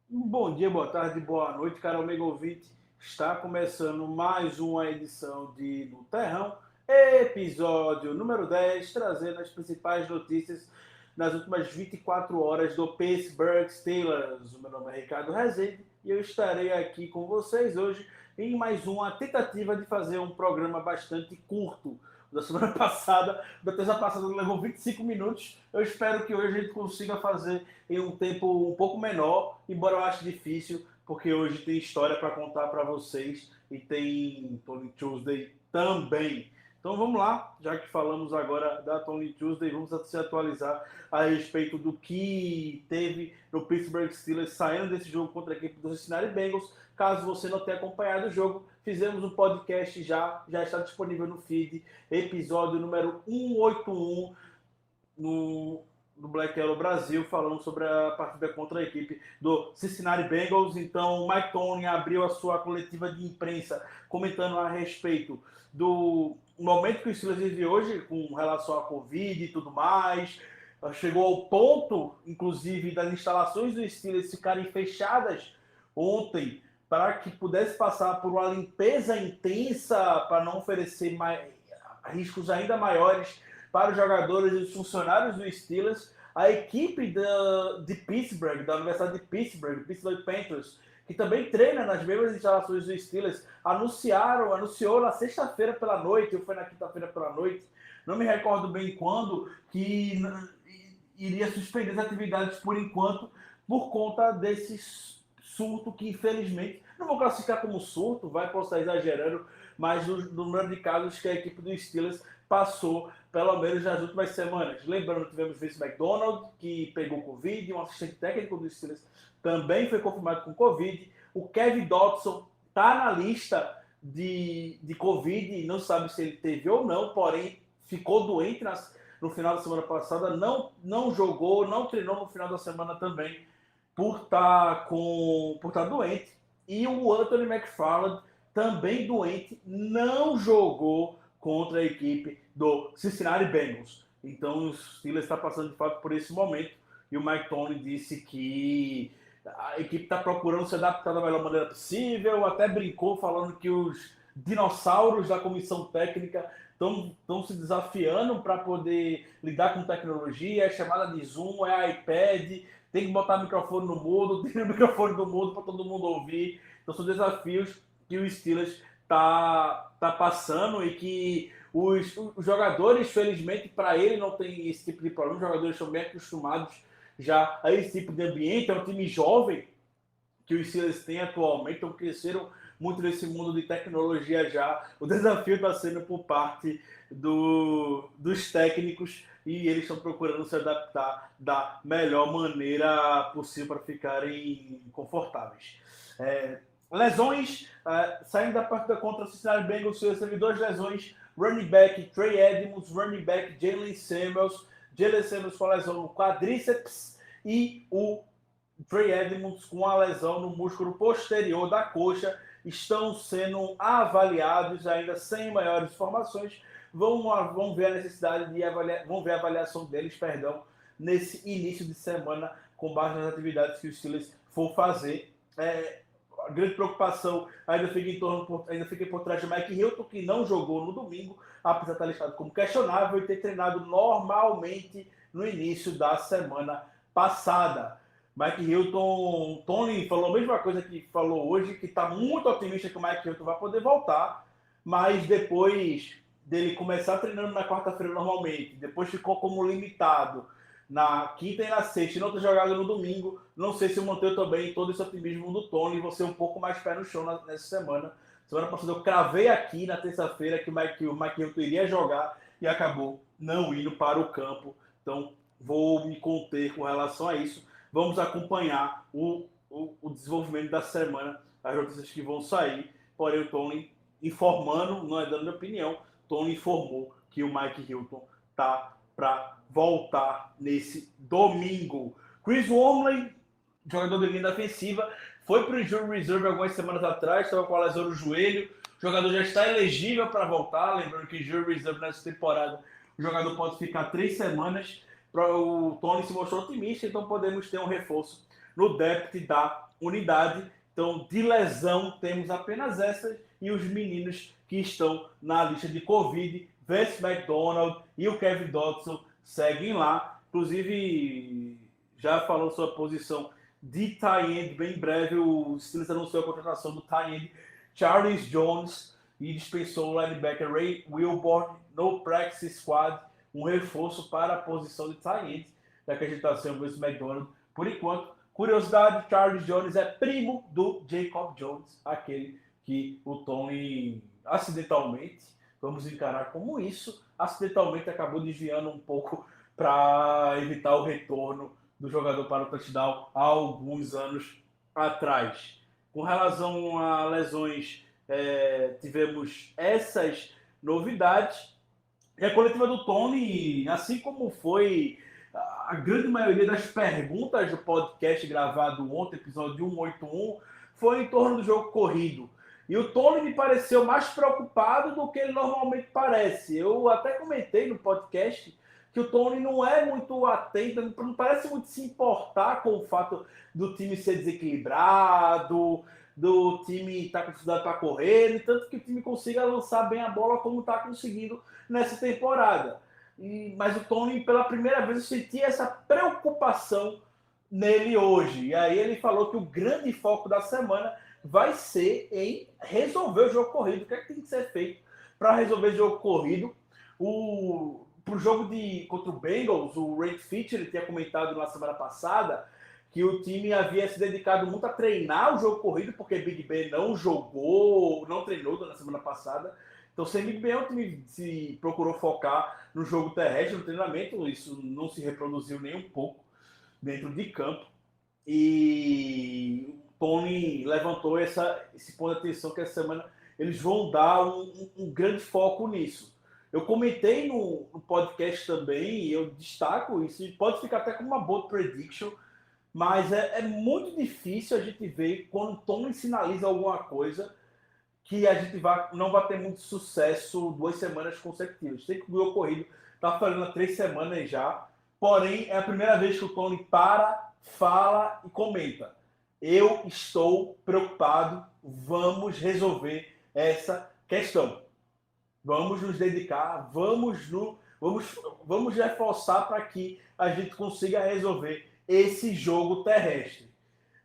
Bom dia, boa tarde, boa noite, caro amigo ouvinte. Está começando mais uma edição de No Terrão, episódio número 10, trazendo as principais notícias nas últimas 24 horas do Pittsburgh Steelers. O meu nome é Ricardo Rezende e eu estarei aqui com vocês hoje em mais uma tentativa de fazer um programa bastante curto. Da semana passada, da terça passada levou 25 minutos. Eu espero que hoje a gente consiga fazer em um tempo um pouco menor, embora eu ache difícil, porque hoje tem história para contar para vocês e tem Tony Tuesday também. Então vamos lá, já que falamos agora da Tony Tuesday, vamos se atualizar a respeito do que teve no Pittsburgh Steelers saindo desse jogo contra a equipe do Cincinnati Bengals. Caso você não tenha acompanhado o jogo, fizemos um podcast já está disponível no feed, episódio número 181 no Black Yellow Brasil, falando sobre a partida contra a equipe do Cincinnati Bengals. Então, o Mike Tomlin abriu a sua coletiva de imprensa comentando a respeito do momento que o Steelers vive hoje com relação à Covid e tudo mais. Chegou ao ponto, inclusive, das instalações do Steelers ficarem fechadas ontem para que pudesse passar por uma limpeza intensa para não oferecer riscos ainda maiores para os jogadores e os funcionários do Steelers. A equipe de Pittsburgh, da Universidade de Pittsburgh, Pittsburgh Panthers, que também treina nas mesmas instalações do Steelers, anunciou na sexta-feira pela noite, ou foi na quinta-feira pela noite, não me recordo bem quando, que iria suspender as atividades por enquanto, por conta desse surto que, infelizmente, não vou classificar como surto, posso estar exagerando, mas no número de casos que a equipe do Steelers passou, pelo menos nas últimas semanas. Lembrando que tivemos Vince McDonald, que pegou Covid, um assistente técnico do Steelers também foi confirmado com Covid. O Kevin Dotson está na lista de Covid, não sabe se ele teve ou não, porém ficou doente no final da semana passada, não jogou, não treinou no final da semana também, por estar doente. E o Anthony McFarland, também doente, não jogou contra a equipe do Cincinnati Bengals. Então o Steelers está passando de fato por esse momento e o Mike Tomlin disse que a equipe está procurando se adaptar da melhor maneira possível, até brincou falando que os dinossauros da comissão técnica estão se desafiando para poder lidar com tecnologia, é chamada de Zoom, é iPad, tem que botar o microfone no mudo, tem o microfone no mudo para todo mundo ouvir. Então são desafios que o Steelers tá passando e que os jogadores, felizmente, para ele não tem esse tipo de problema. Os jogadores são bem acostumados já a esse tipo de ambiente. É um time jovem que os Steelers têm atualmente, então cresceram muito nesse mundo de tecnologia já. O desafio está sendo por parte dos técnicos e eles estão procurando se adaptar da melhor maneira possível para ficarem confortáveis. Lesões, saindo da partida contra o Cincinnati Bengals, teve duas lesões, running back Trey Edmonds, running back Jalen Samuels com a lesão no quadríceps e o Trey Edmonds com a lesão no músculo posterior da coxa estão sendo avaliados ainda sem maiores informações. Vão ver a necessidade vão ver a avaliação deles, nesse início de semana com base nas atividades que os Steelers for fazer. A grande preocupação ainda fica por trás de Mike Hilton, que não jogou no domingo, apesar de estar listado como questionável e ter treinado normalmente no início da semana passada. Mike Hilton, Tony falou a mesma coisa que falou hoje, que está muito otimista que o Mike Hilton vai poder voltar, mas depois dele começar treinando na quarta-feira normalmente, depois ficou como limitado na quinta e na sexta, e não ter jogado no domingo, não sei se manteve também todo esse otimismo do Tony e você um pouco mais pé no chão nessa semana. Semana passada eu cravei aqui na terça-feira que o Mike Hilton iria jogar e acabou não indo para o campo. Então vou me conter com relação a isso. Vamos acompanhar o desenvolvimento da semana, as notícias que vão sair. Porém, o Tony informando, não é dando minha opinião, Tony informou que o Mike Hilton está para voltar nesse domingo. Chris Wormley, jogador de linha defensiva, foi para o Injury Reserve algumas semanas atrás, estava com a lesão no joelho. O jogador já está elegível para voltar, lembrando que Injury Reserve nessa temporada, o jogador pode ficar 3 semanas. O Tony se mostrou otimista, então podemos ter um reforço no depth da unidade. Então, de lesão, temos apenas essas e os meninos que estão na lista de Covid, Vance McDonald e o Kevin Dodson seguem lá. Inclusive, já falou sua posição de tight end bem breve. O Steelers anunciou a contratação do tight end Charles Jones e dispensou o linebacker Ray Wilborn no practice squad, um reforço para a posição de tight end, já que a gente está sem o Vance McDonald por enquanto. Curiosidade, Charles Jones é primo do Jacob Jones, aquele que o Tony acidentalmente, vamos encarar como isso, acidentalmente acabou desviando um pouco para evitar o retorno do jogador para o touchdown há alguns anos atrás. Com relação a lesões, tivemos essas novidades. E a coletiva do Tony, assim como foi a grande maioria das perguntas do podcast gravado ontem, episódio 181, foi em torno do jogo corrido. E o Tony me pareceu mais preocupado do que ele normalmente parece. Eu até comentei no podcast que o Tony não é muito atento, não parece muito se importar com o fato do time ser desequilibrado, do time estar com dificuldade para correr, tanto que o time consiga lançar bem a bola como está conseguindo nessa temporada. Mas o Tony, pela primeira vez, eu senti essa preocupação nele hoje. E aí ele falou que o grande foco da semana vai ser em resolver o jogo corrido. O que é que tem que ser feito para resolver o jogo corrido? Para o jogo contra o Bengals, o Ray Fitch tinha comentado na semana passada que o time havia se dedicado muito a treinar o jogo corrido, porque Big Ben não treinou na semana passada. Então, sem Big Ben, o time se procurou focar no jogo terrestre, no treinamento. Isso não se reproduziu nem um pouco dentro de campo. E o Tony levantou esse ponto de atenção que essa semana eles vão dar um grande foco nisso. Eu comentei no podcast também, e eu destaco isso, e pode ficar até como uma bold prediction, mas é muito difícil a gente ver quando o Tony sinaliza alguma coisa que a gente não vai ter muito sucesso 2 semanas consecutivas. Sei que o jogo corrido está falando há 3 semanas já, porém é a primeira vez que o Tony fala e comenta. Eu estou preocupado, vamos resolver essa questão. Vamos nos dedicar, vamos reforçar para que a gente consiga resolver esse jogo terrestre.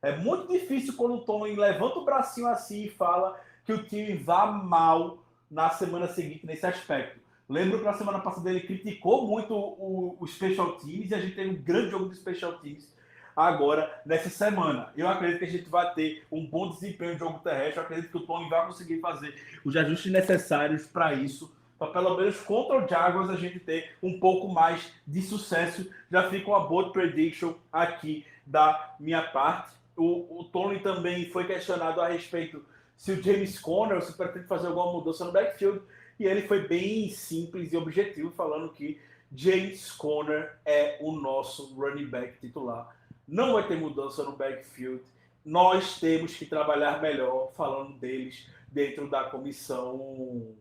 É muito difícil quando o Tony levanta o bracinho assim e fala que o time vá mal na semana seguinte nesse aspecto. Lembro que na semana passada ele criticou muito o Special Teams e a gente teve um grande jogo de Special Teams agora, nessa semana. Eu acredito que a gente vai ter um bom desempenho no jogo terrestre. Eu acredito que o Tony vai conseguir fazer os ajustes necessários para isso, para pelo menos contra o Jaguars a gente ter um pouco mais de sucesso. Já fica uma bold prediction aqui da minha parte. O Tony também foi questionado a respeito se o James Conner, se pretende fazer alguma mudança no backfield, e ele foi bem simples e objetivo, falando que James Conner é o nosso running back titular. Não vai ter mudança no backfield. Nós temos que trabalhar melhor, falando deles dentro da comissão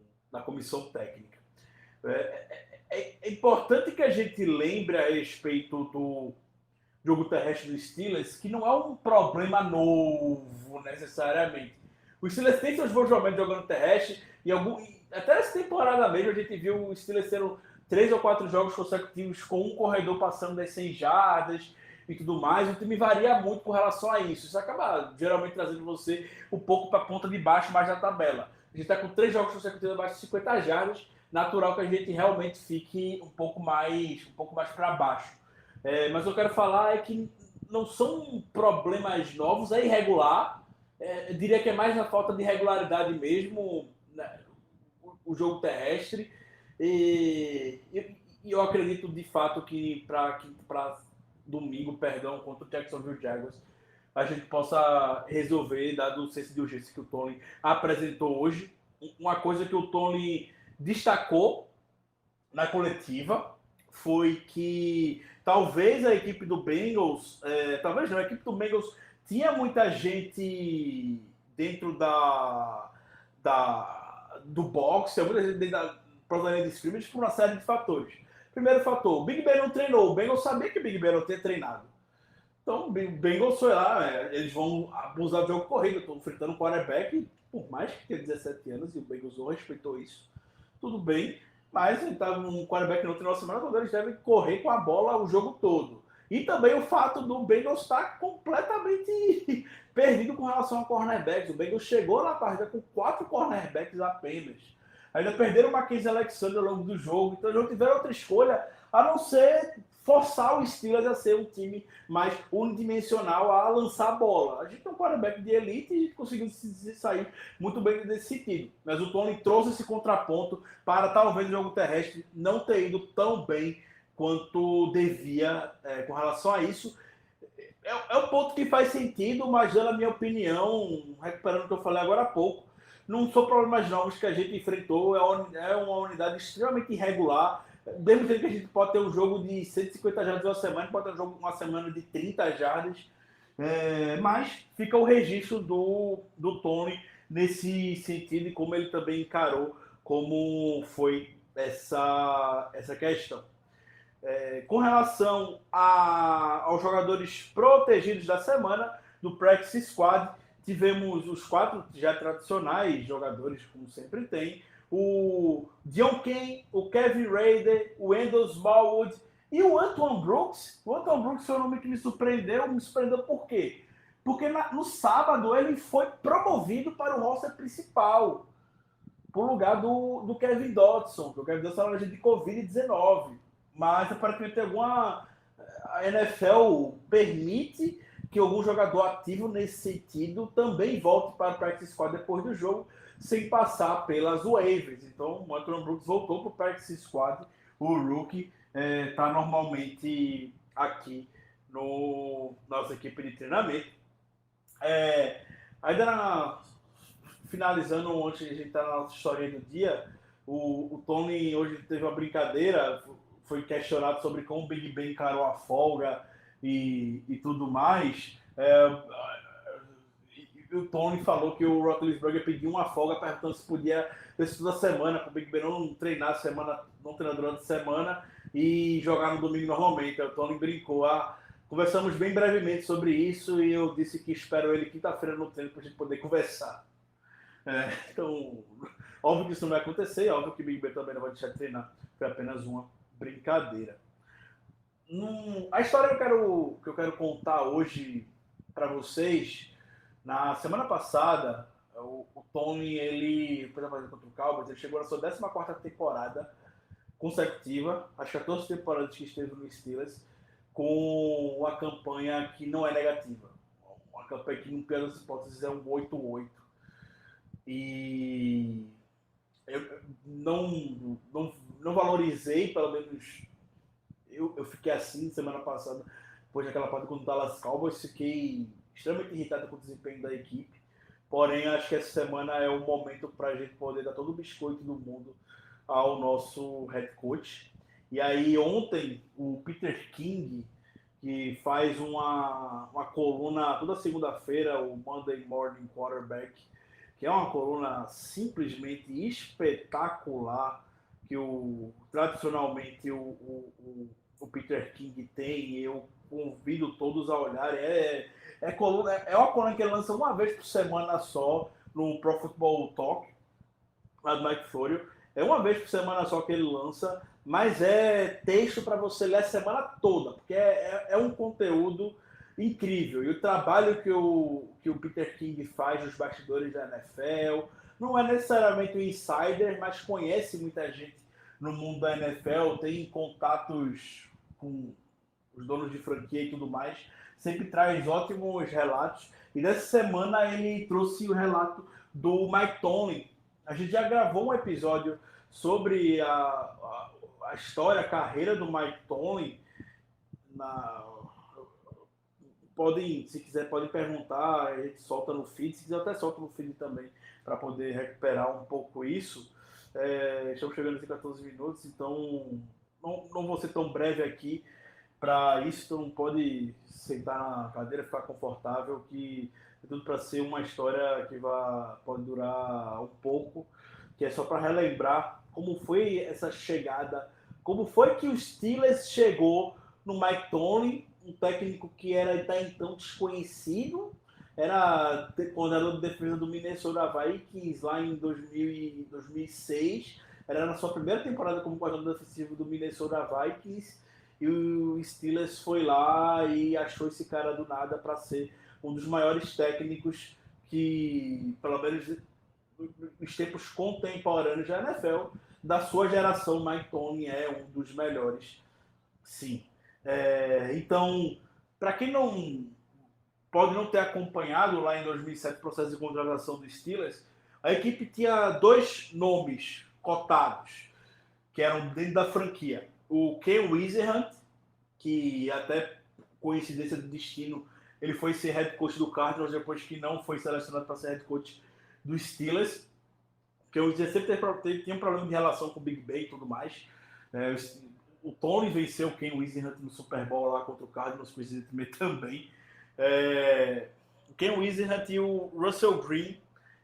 técnica. É importante que a gente lembre a respeito do jogo terrestre do Steelers, que não é um problema novo necessariamente. O Steelers tem seus bons momentos jogando terrestre, e até essa temporada mesmo a gente viu o Steelers tendo 3 ou 4 jogos consecutivos com um corredor passando das 100 jardas e tudo mais. O time varia muito com relação a isso. Isso acaba geralmente trazendo você um pouco para a ponta de baixo mais da tabela. A gente está com 3 jogos consecutivos abaixo de 50 jardas, natural que a gente realmente fique um pouco mais para baixo. Mas eu quero falar é que não são problemas novos, é irregular. Eu diria que é mais na falta de regularidade mesmo, né, o jogo terrestre. E eu acredito de fato que para domingo, contra o Jacksonville Jaguars, a gente possa resolver, dado o senso de urgência que o Tony apresentou hoje. Uma coisa que o Tony destacou na coletiva foi que talvez a equipe do Bengals, a equipe do Bengals tinha muita gente dentro do box, muita gente dentro da linha de scrimmage por uma série de fatores. Primeiro fator, o Big Ben não treinou. O Bengals sabia que o Big Ben não tinha treinado. Então, o Bengals foi lá, eles vão abusar do jogo corrido. Estão enfrentando um quarterback, por mais que tenha 17 anos, e o Bengals não respeitou isso. Tudo bem, mas ele tá um quarterback não treinou a semana toda, eles devem correr com a bola o jogo todo. E também o fato do Bengals estar completamente perdido com relação a cornerbacks. O Bengals chegou na partida com 4 cornerbacks apenas. Ainda perderam o Mackenzie Alexander ao longo do jogo, então eles não tiveram outra escolha a não ser forçar o Steelers a ser um time mais unidimensional a lançar a bola. A gente tem um quarterback de elite e a gente conseguiu se sair muito bem nesse sentido. Mas o Tony trouxe esse contraponto para talvez o jogo terrestre não ter ido tão bem quanto devia com relação a isso. É um ponto que faz sentido, mas na minha opinião, recuperando o que eu falei agora há pouco, não são problemas novos que a gente enfrentou, é uma unidade extremamente irregular. Mesmo que a gente pode ter um jogo de 150 jardas uma semana, pode ter um jogo uma semana de 30 jardas, mas fica o registro do Tony nesse sentido e como ele também encarou como foi essa questão. Com relação aos jogadores protegidos da semana, do Practice Squad, tivemos os 4 já tradicionais jogadores, como sempre tem, o John Kane, o Kevin Rader, o Wendell Smallwood e o Antoine Brooks. O Antoine Brooks foi um nome que me surpreendeu por quê? Porque no sábado ele foi promovido para o roster principal, por lugar do Kevin Dodson, que o Kevin Dodson era agente de Covid-19. Mas aparentemente a NFL permite que algum jogador ativo nesse sentido também volte para o Practice Squad depois do jogo, sem passar pelas waivers. Então, o Antoine Brooks voltou para o Practice Squad, o rookie está normalmente aqui no nossa equipe de treinamento. Ainda finalizando, antes de a gente estar na nossa história do dia, o Tony hoje teve uma brincadeira, foi questionado sobre como o Big Ben encarou a folga e tudo mais. O Tony falou que o Roethlisberger pediu uma folga perguntando se podia ter sido toda semana, para o Big Ben não treinar durante a semana e jogar no domingo normalmente. O Tony brincou, conversamos bem brevemente sobre isso e eu disse que espero ele quinta-feira no treino para a gente poder conversar. Então, óbvio que isso não vai acontecer, óbvio que o Big Ben também não vai deixar de treinar, foi apenas uma brincadeira. A história que eu quero contar hoje para vocês, na semana passada, o Tony, ele foi fazer contra o Cowboys, ele chegou na sua 14ª temporada consecutiva, as 14 temporadas que esteve no Steelers, com uma campanha que não é negativa. Uma campanha que, no pior das hipóteses, é um 8-8. E eu não valorizei, pelo menos eu fiquei assim semana passada, depois daquela parte contra o Dallas Cowboys, fiquei extremamente irritado com o desempenho da equipe. Porém, acho que essa semana é o momento para a gente poder dar todo o biscoito do mundo ao nosso head coach. E aí, ontem, o Peter King, que faz uma coluna toda segunda-feira, o Monday Morning Quarterback, que é uma coluna simplesmente espetacular, que tradicionalmente o Peter King tem, e eu convido todos a olharem. É uma coluna que ele lança uma vez por semana só no Pro Football Talk, lá do Mike Florio. É uma vez por semana só que ele lança, mas é texto para você ler a semana toda, porque é um conteúdo incrível. E o trabalho que o Peter King faz nos bastidores da NFL, não é necessariamente um insider, mas conhece muita gente no mundo da NFL, tem contatos com os donos de franquia e tudo mais, sempre traz ótimos relatos. E nessa semana ele trouxe o relato do Mike Tomlin. A gente já gravou um episódio sobre a história, a carreira do Mike Tomlin. Se quiser, podem perguntar, a gente solta no feed, se quiser até solta no feed também, para poder recuperar um pouco isso. Estamos chegando em 14 minutos, então não vou ser tão breve aqui para isso, então pode sentar na cadeira, ficar confortável, que é tudo para ser uma história que pode durar um pouco, que é só para relembrar como foi essa chegada Como foi que o Steelers chegou no Mike Tomlin, um técnico que era até então desconhecido, era coordenador de defesa do Minnesota Vikings lá em 2006, era na sua primeira temporada como coordenador defensivo do Minnesota Vikings, e o Steelers foi lá e achou esse cara do nada para ser um dos maiores técnicos que, pelo menos nos tempos contemporâneos da NFL, da sua geração, Mike Tomlin é um dos melhores, sim. Então, para quem não pode não ter acompanhado lá em 2007 o processo de contratação do Steelers, a equipe tinha 2 nomes cotados, que eram dentro da franquia. O Ken Whisenhunt, que até coincidência do destino, ele foi ser head coach do Cardinals depois que não foi selecionado para ser head coach do Steelers, que eu sempre tinha um problema de relação com o Big Ben e tudo mais. O Tony venceu o Ken Whisenhunt no Super Bowl lá contra o Cardinals, coincidentemente também. O Ken Whisenhunt e o Russell Green,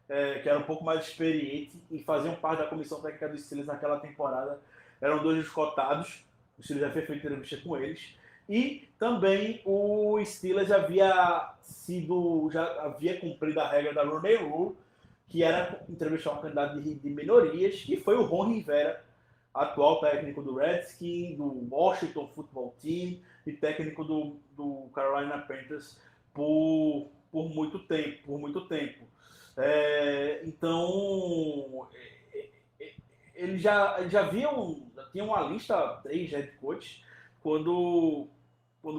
que era um pouco mais experiente e faziam parte da comissão técnica do Steelers naquela temporada, eram 2 dos cotados. O Steelers já fez feito entrevista com eles. E também o Steelers já havia cumprido a regra da Rooney Rule, que era entrevistar um candidato de minorias, que foi o Ron Rivera, atual técnico do Redskins, do Washington Football Team e técnico do Carolina Panthers por muito tempo. Então, eles já tinham uma lista 3 head coaches quando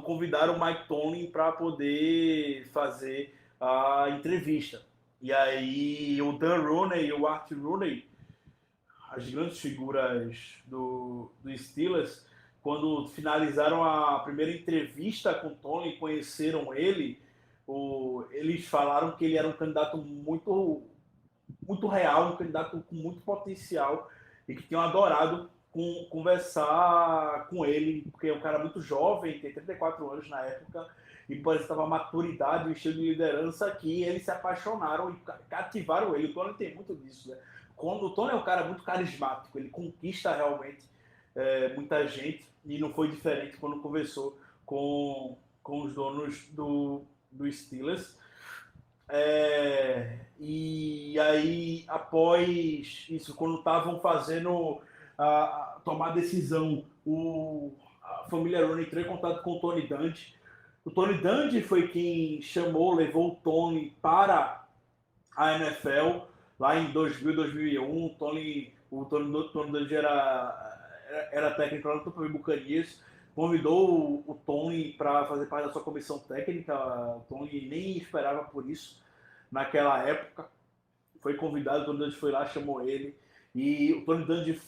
convidaram o Mike Tomlin para poder fazer a entrevista. E aí o Dan Rooney e o Art Rooney, as grandes figuras do Steelers, quando finalizaram a primeira entrevista com o Tomlin, conheceram ele, eles falaram que ele era um candidato muito, muito real, um candidato com muito potencial e que tinham adorado conversar com ele, porque é um cara muito jovem, tem 34 anos na época, e parece que estava a maturidade, o estilo de liderança que eles se apaixonaram e cativaram ele. O Tony tem muito disso, né? Quando o Tony é um cara muito carismático, ele conquista realmente muita gente, e não foi diferente quando conversou com os donos do Steelers. E aí, após isso, quando estavam fazendo tomar a decisão, a família Rooney entrou em contato com o Tony Dungy. O Tony Dungy foi quem levou o Tony para a NFL lá em 2000, 2001. O Tony Dungy era técnico lá no Tampa Bay Buccaneers, convidou o Tony para fazer parte da sua comissão técnica. O Tony nem esperava por isso naquela época. Foi convidado, o Tony Dungy foi lá, chamou ele. E o Tony Dungy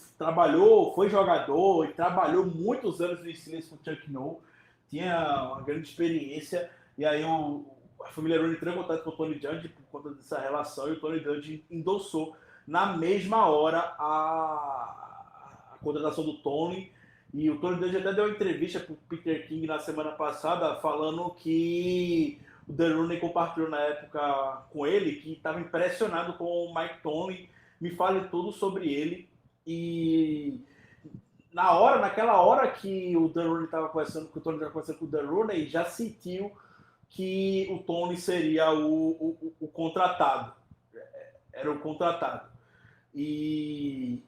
foi jogador e trabalhou muitos anos no Steelers com o Chuck Noll. Tinha uma grande experiência, e aí a família Rooney entrou em contato com o Tony Dungy por conta dessa relação, e o Tony Dungy endossou na mesma hora a contratação do Tony. E o Tony Dungy até deu uma entrevista para o Peter King na semana passada, falando que o Dan Rooney compartilhou na época com ele, que estava impressionado com o Mike Tomlin. Me fale tudo sobre ele. E naquela hora que o Dan Rooney estava conversando, que o Tony estava conversando com o Dan Rooney, já sentiu que o Tony seria o contratado. Era o contratado. E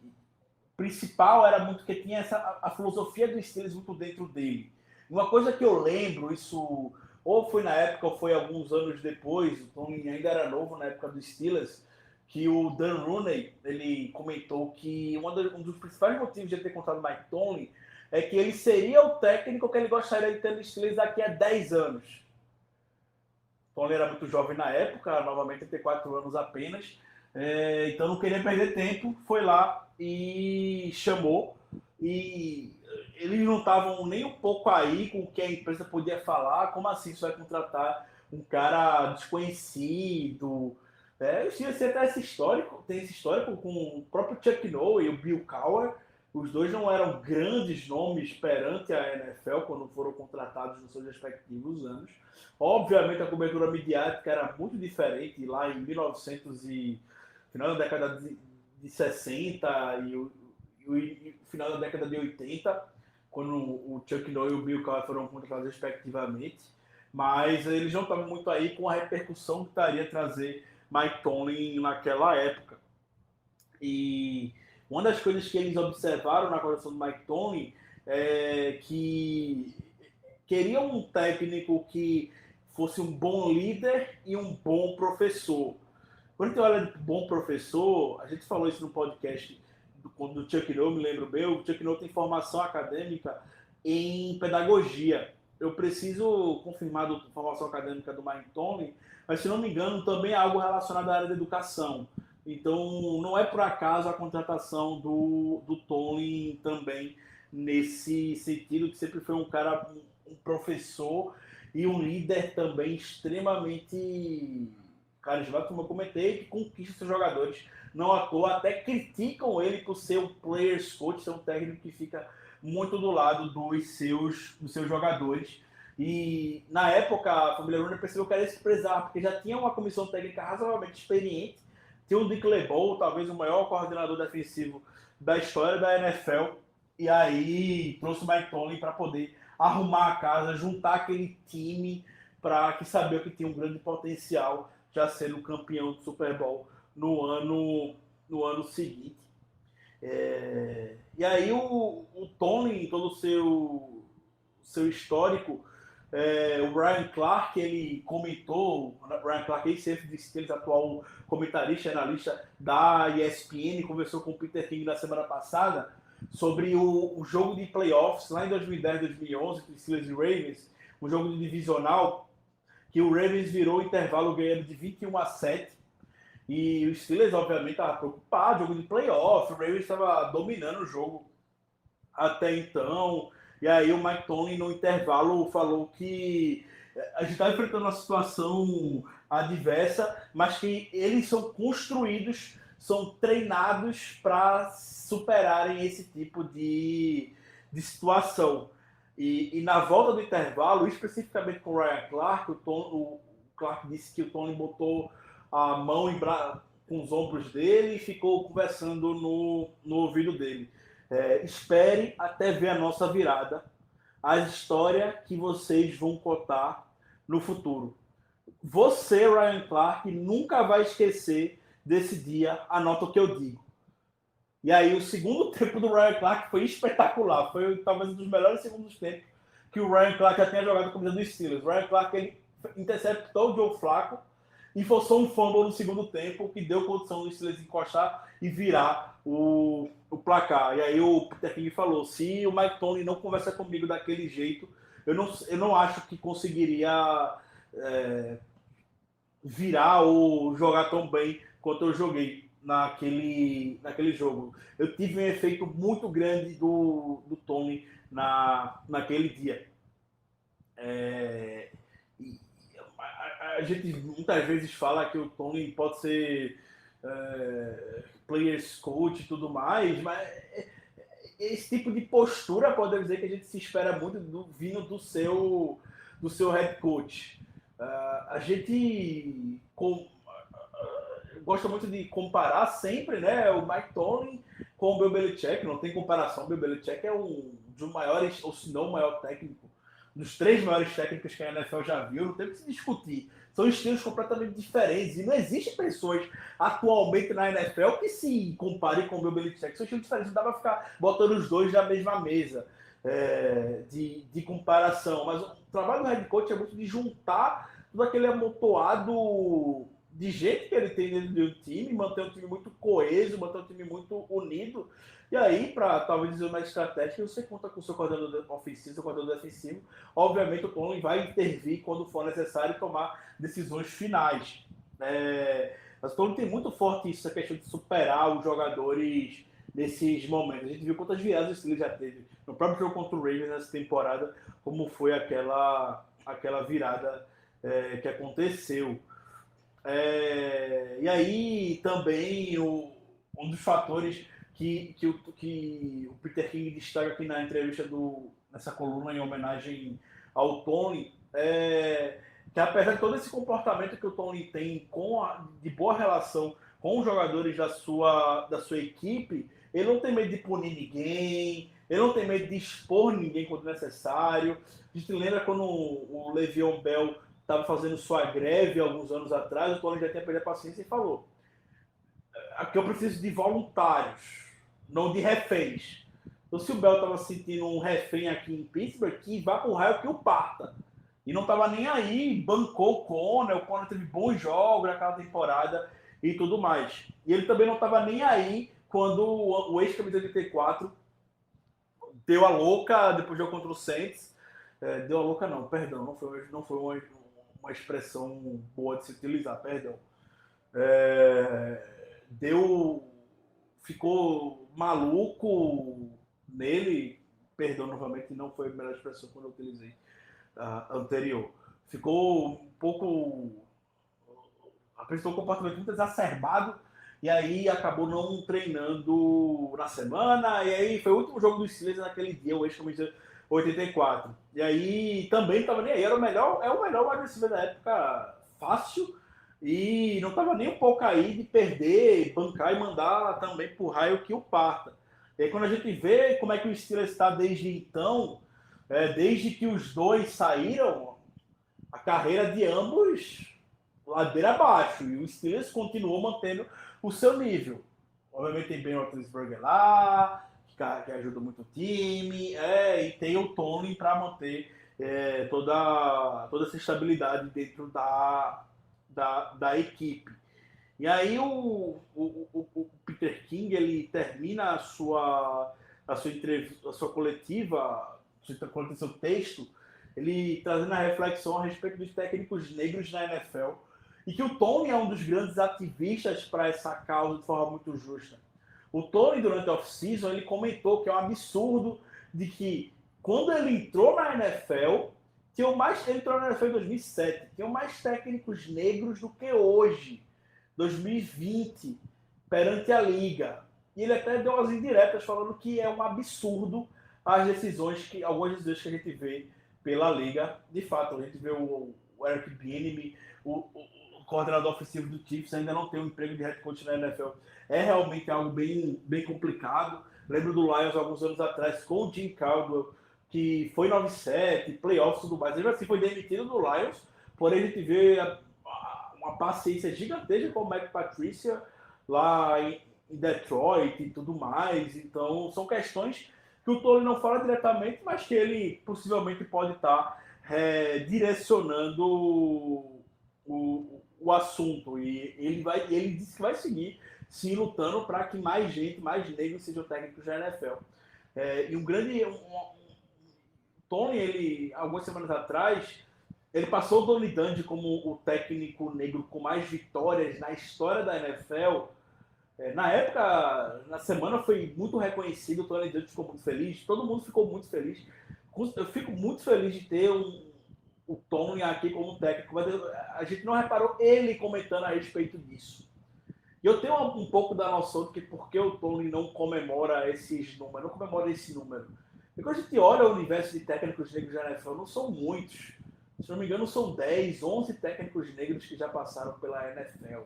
o principal era muito que tinha a filosofia do Steelers muito dentro dele. Uma coisa que eu lembro, isso ou foi na época ou foi alguns anos depois, o Tony ainda era novo na época do Steelers, que o Dan Rooney, ele comentou que um dos principais motivos de ele ter contratado o Mike Tomlin é que ele seria o técnico que ele gostaria de ter no Steelers daqui a 10 anos. O Tomlin era muito jovem na época, novamente 34 anos apenas, então não queria perder tempo, foi lá e chamou, e eles não estavam nem um pouco aí com o que a empresa podia falar. Como assim você vai contratar um cara desconhecido? O Steelers tem esse histórico com o próprio Chuck Noll e o Bill Cowher. Os dois não eram grandes nomes perante a NFL quando foram contratados nos seus respectivos anos. Obviamente a cobertura midiática era muito diferente lá em 1900 e final da década de 60 e o final da década de 80, quando o Chuck Noll e o Bill Cowher foram contratados respectivamente, mas eles não estavam muito aí com a repercussão que estaria trazer Mike Tomlin naquela época. E uma das coisas que eles observaram na contratação do Mike Tomlin é que queriam um técnico que fosse um bom líder e um bom professor. Quando a gente olha de bom professor, a gente falou isso no podcast do Chuck Noll, me lembro bem, o Chuck Noll tem formação acadêmica em pedagogia. Eu preciso confirmar a formação acadêmica do Mike Tomlin, mas se não me engano também é algo relacionado à área da educação. Então não é por acaso a contratação do Tomlin também nesse sentido, que sempre foi um cara, um professor e um líder também extremamente carismático, como eu comentei, que conquista seus jogadores. Não à toa, até criticam ele por ser um players coach, ser um técnico que fica muito do lado dos seus jogadores. E na época, a família Rooney percebeu que era isso que precisava, porque já tinha uma comissão técnica razoavelmente experiente. Tinha o Dick LeBeau, talvez o maior coordenador defensivo da história da NFL. E aí trouxe o Mike Tomlin para poder arrumar a casa, juntar aquele time para que sabia que tinha um grande potencial, já sendo campeão do Super Bowl no ano seguinte. E aí o Tomlin, todo o seu histórico, o Ryan Clark, ele comentou, o Ryan Clark, ex-chefe de Steelers, atual comentarista, analista da ESPN, conversou com o Peter King na semana passada sobre o jogo de playoffs lá em 2010, 2011, entre Steelers e Ravens, um jogo de divisional, que o Ravens virou o intervalo ganhando de 21-7, e o Steelers, obviamente, estava preocupado, jogo de playoff, o Ravens estava dominando o jogo até então, e aí o Mike Tomlin no intervalo falou que a gente está enfrentando uma situação adversa, mas que eles são construídos, são treinados para superarem esse tipo de situação. E na volta do intervalo, especificamente com o Ryan Clark, o Clark disse que o Tomlin botou a mão com os ombros dele e ficou conversando no ouvido dele. Espere até ver a nossa virada, a história que vocês vão contar no futuro. Você, Ryan Clark, nunca vai esquecer desse dia, anota o que eu digo. E aí o segundo tempo do Ryan Clark foi espetacular, foi talvez um dos melhores segundos tempos que o Ryan Clark já tenha jogado com a camisa dos Steelers. O Ryan Clark, ele interceptou o Joe Flacco e forçou um fumble no segundo tempo, que deu condição dos Steelers encostar e virar o placar. E aí o Peter King falou, se o Mike Tomlin não conversa comigo daquele jeito, eu não acho que conseguiria virar ou jogar tão bem quanto eu joguei naquele jogo. Eu tive um efeito muito grande do Tomlin naquele dia. A gente muitas vezes fala que o Tomlin pode ser players coach e tudo mais, mas esse tipo de postura pode dizer que a gente se espera muito vindo do seu head coach. A gente gosta muito de comparar sempre, né, o Mike Tomlin com o Bill Belichick. Não tem comparação. O Bill Belichick é um dos maiores, ou se não o maior técnico, dos 3 maiores técnicos que a NFL já viu. Não tem o que se discutir. São estilos completamente diferentes. E não existem pessoas atualmente na NFL que se comparem com o Bill Belichick. São estilos diferentes. Não dá para ficar botando os dois na mesma mesa de comparação. Mas o trabalho do head coach é muito de juntar todo aquele amontoado de gente que ele tem dentro do time, manter um time muito coeso, manter um time muito unido. E aí, para talvez dizer uma estratégia, você conta com o seu coordenador ofensivo, seu coordenador defensivo. Obviamente, o Tomlin vai intervir quando for necessário tomar decisões finais. Mas o Tomlin tem muito forte isso, essa questão de superar os jogadores nesses momentos. A gente viu quantas viradas ele já teve no próprio jogo contra o Ravens nessa temporada, como foi aquela virada que aconteceu. E aí também um dos fatores que o Peter King destaca aqui na entrevista nessa coluna em homenagem ao Tomlin que apesar de todo esse comportamento que o Tomlin tem de boa relação com os jogadores da sua equipe, Ele não tem medo de punir ninguém, ele não tem medo de expor ninguém quando necessário. A gente lembra quando o Le'Veon Bell estava fazendo sua greve alguns anos atrás, o Tony já tinha perdido a paciência e falou: aqui eu preciso de voluntários, não de reféns. Então, se o Bell estava sentindo um refém aqui em Pittsburgh, que vá com o raio que o parta. E não estava nem aí, bancou o Conner teve bons jogos naquela temporada e tudo mais. E ele também não estava nem aí quando o ex-camisa 84 deu a louca depois do jogo contra o Saints. Deu a louca não, perdão, não foi uma expressão boa de se utilizar, perdão. Ficou maluco nele, perdão novamente, não foi a melhor expressão quando eu utilizei anterior. Ficou um pouco, apresentou um comportamento muito exacerbado e aí acabou não treinando na semana, e aí foi o último jogo dos Steelers naquele dia, o ex-camisa 84. E aí também não estava nem aí, é o melhor wide receiver da época, fácil, e não estava nem um pouco aí de perder, bancar e mandar também pro raio que o parta. E aí quando a gente vê como é que o Steelers está desde então, desde que os dois saíram, a carreira de ambos ladeira abaixo, e o Steelers continuou mantendo o seu nível. Obviamente tem Ben Roethlisberger lá, que ajuda muito o time, e tem o Tony para manter toda essa estabilidade dentro da equipe. E aí o Peter King, ele termina a sua coletiva, seu texto, ele trazendo a reflexão a respeito dos técnicos negros na NFL, e que o Tony é um dos grandes ativistas para essa causa de forma muito justa. O Tony, durante a off-season, ele comentou que é um absurdo de que quando ele entrou na NFL, ele entrou na NFL em 2007, tinham mais técnicos negros do que hoje, 2020, perante a liga. E ele até deu umas indiretas falando que é um absurdo algumas decisões que a gente vê pela liga. De fato, a gente vê o Eric Bieniemy, o coordenador ofensivo do Chiefs, ainda não tem um emprego de head coach na NFL. É realmente algo bem, bem complicado. Lembro do Lions alguns anos atrás com o Jim Caldwell, que foi 9-7, playoffs e tudo mais. Ele assim foi demitido do Lions, porém a gente vê uma paciência gigantesca com o Matt Patricia lá em Detroit e tudo mais. Então são questões que o Tony não fala diretamente, mas que ele possivelmente pode estar direcionando o assunto. E ele disse que vai seguir sim lutando para que mais gente, mais negros sejam técnicos da NFL. E Tony, ele, algumas semanas atrás, ele passou o Tony Dungy como o técnico negro com mais vitórias na história da NFL. Na época, na semana foi muito reconhecido, o Tony Dungy ficou muito feliz, todo mundo ficou muito feliz. Eu fico muito feliz de ter o Tony aqui como técnico, mas a gente não reparou ele comentando a respeito disso. E eu tenho um pouco da noção de que por que o Tony não comemora esses números, não comemora esse número. E quando a gente olha o universo de técnicos negros da NFL, não são muitos. Se não me engano, são 10, 11 técnicos negros que já passaram pela NFL.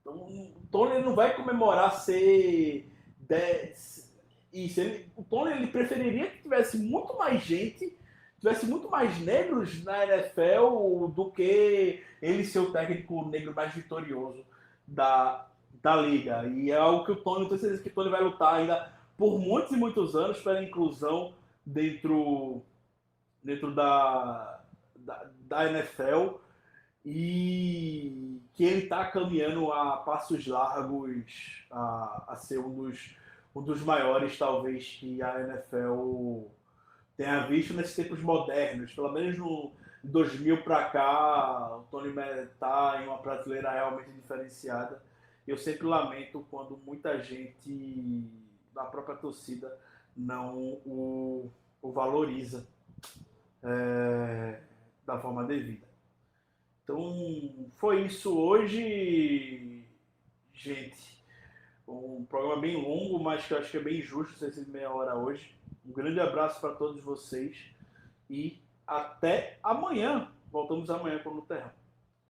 Então, o Tony não vai comemorar ser 10. Isso, o Tony ele preferiria que tivesse muito mais gente, tivesse muito mais negros na NFL do que ele ser o técnico negro mais vitorioso da liga. E é algo que o Tony, eu tenho certeza que o Tony vai lutar ainda por muitos e muitos anos pela inclusão dentro da NFL, e que ele está caminhando a passos largos a ser um dos maiores, talvez, que a NFL tenha visto nesses tempos modernos. Pelo menos no 2000 para cá, o Tony está em uma prateleira realmente diferenciada. Eu sempre lamento quando muita gente da própria torcida não o valoriza da forma devida. Então, foi isso hoje, gente. Um programa bem longo, mas que eu acho que é bem justo ser de meia hora hoje. Um grande abraço para todos vocês e até amanhã. Voltamos amanhã com o Terrão.